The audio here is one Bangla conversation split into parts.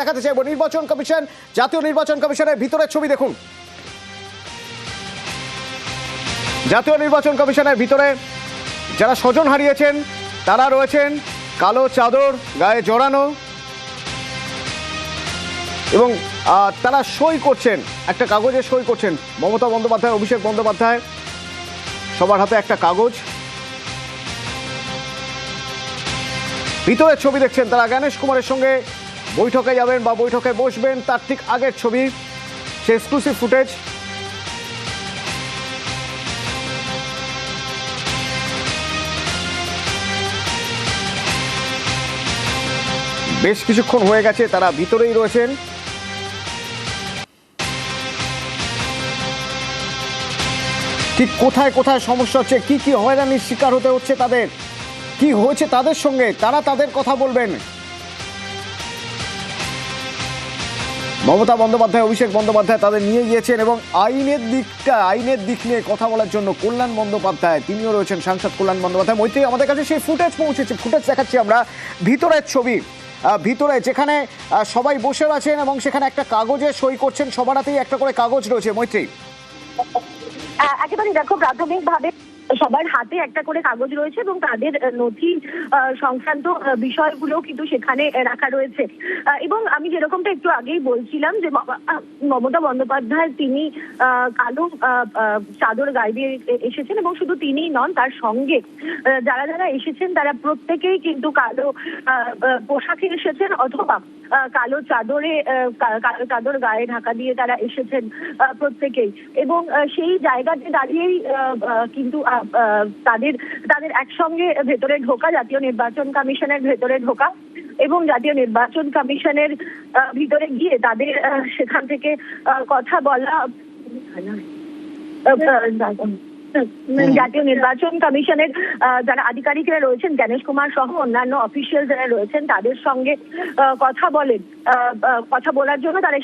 দেখাতে চাইব। নির্বাচন কমিশন, জাতীয় নির্বাচন কমিশনের ভিতরের ছবি দেখুন। জাতীয় নির্বাচন কমিশনের ভিতরে যারা স্বজন হারিয়েছেন তারা রয়েছেন কালো চাদর গায়ে জড়ানো, এবং তারা সই করছেন, একটা কাগজে সই করছেন। মমতা বন্দ্যোপাধ্যায়, অভিষেক বন্দ্যোপাধ্যায়, সবার হাতে একটা কাগজ। ভিতরের ছবি দেখছেন, তারা জ্ঞানেশ কুমারের সঙ্গে বৈঠকে যাবেন বা বৈঠকে বসবেন, তার ঠিক আগের ছবি, সে এক্সক্লুসিভ ফুটেজ। বেশ কিছুক্ষণ হয়ে গেছে তারা ভিতরেই রয়েছেন। ঠিক কোথায় কোথায় সমস্যা হচ্ছে, কি কি হয়রানির শিকার হতে হচ্ছে তাদের, কি হয়েছে তাদের সঙ্গে, তারা তাদের কথা বলবেন। মমতা বন্দ্যোপাধ্যায়, অভিষেক বন্দ্যোপাধ্যায় তাদের নিয়ে গিয়েছেন, এবং আইনের দিক নিয়ে কথা বলার জন্য কল্যাণ বন্দ্যোপাধ্যায়, তিনিও রয়েছেন, সাংসদ কল্যাণ বন্দ্যোপাধ্যায়। মৈত্রী, আমাদের কাছে সেই ফুটেজ পৌঁছেছে, ফুটেজ দেখাচ্ছি আমরা। ভিতরের ছবি, ভিতরে যেখানে সবাই বসে আছেন এবং সেখানে একটা কাগজে সই করছেন, সবার হাতেই একটা করে কাগজ রয়েছে। মৈত্রী, একেবারে দেখো, প্রাথমিকভাবে সবার হাতে একটা করে কাগজ রয়েছে এবং তাদের নথি সংক্রান্ত বিষয়গুলো কিন্তু সেখানে রাখা রয়েছে। এবং আমি যেরকমটা একটু আগেই বলছিলাম যে মমতা বন্দ্যোপাধ্যায় তিনি কালো চাদর গায়ে দিয়ে এসেছেন, এবং শুধু তিনিই নন, তার সঙ্গে যারা যারা এসেছেন তারা প্রত্যেকেই কিন্তু কালো পোশাকে এসেছেন, অথবা কালো চাদর গায়ে ঢাকা দিয়ে তারা এসেছেন প্রত্যেকেই। এবং সেই জায়গাতে দাঁড়িয়েই কিন্তু তাদের একসঙ্গে ভেতরে ঢোকা, জাতীয় নির্বাচন কমিশনের ভেতরে ঢোকা, এবং জাতীয় নির্বাচন কমিশনের ভিতরে গিয়ে তাদের সেখান থেকে কথা বলা। জাতীয় নির্বাচন কমিশনের যারা আধিকারিকরা রয়েছেন, জ্ঞানেশ কুমার সহ অন্যান্য অফিসিয়াল যারা রয়েছেন, তাদের সঙ্গে কথা বলার জন্য তারা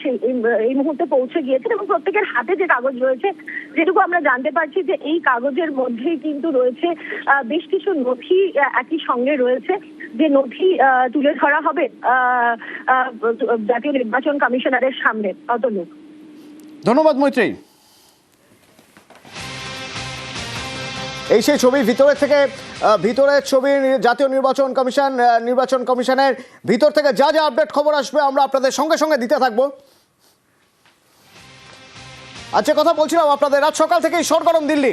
এই মুহূর্তে পৌঁছে গিয়েছেন। এবং প্রত্যেকের হাতে যে কাগজ রয়েছে, যেটুকু আমরা জানতে পারছি যে এই কাগজের মধ্যেই কিন্তু রয়েছে বেশ কিছু নথি, একই সঙ্গে রয়েছে যে নথি তুলে ধরা হবে জাতীয় নির্বাচন কমিশনারের সামনে। অতনুক, ধন্যবাদ মৈত্রী। এই সেই ছবি ভিতরের ছবি, জাতীয় নির্বাচন কমিশনের ভিতর থেকে যা যা আপডেট খবর আসবে আমরা আপনাদের সঙ্গে সঙ্গে দিতে থাকবো। আজকে কথা বলছিলাম আপনাদের, রাত সকাল থেকেই সরগরম দিল্লি।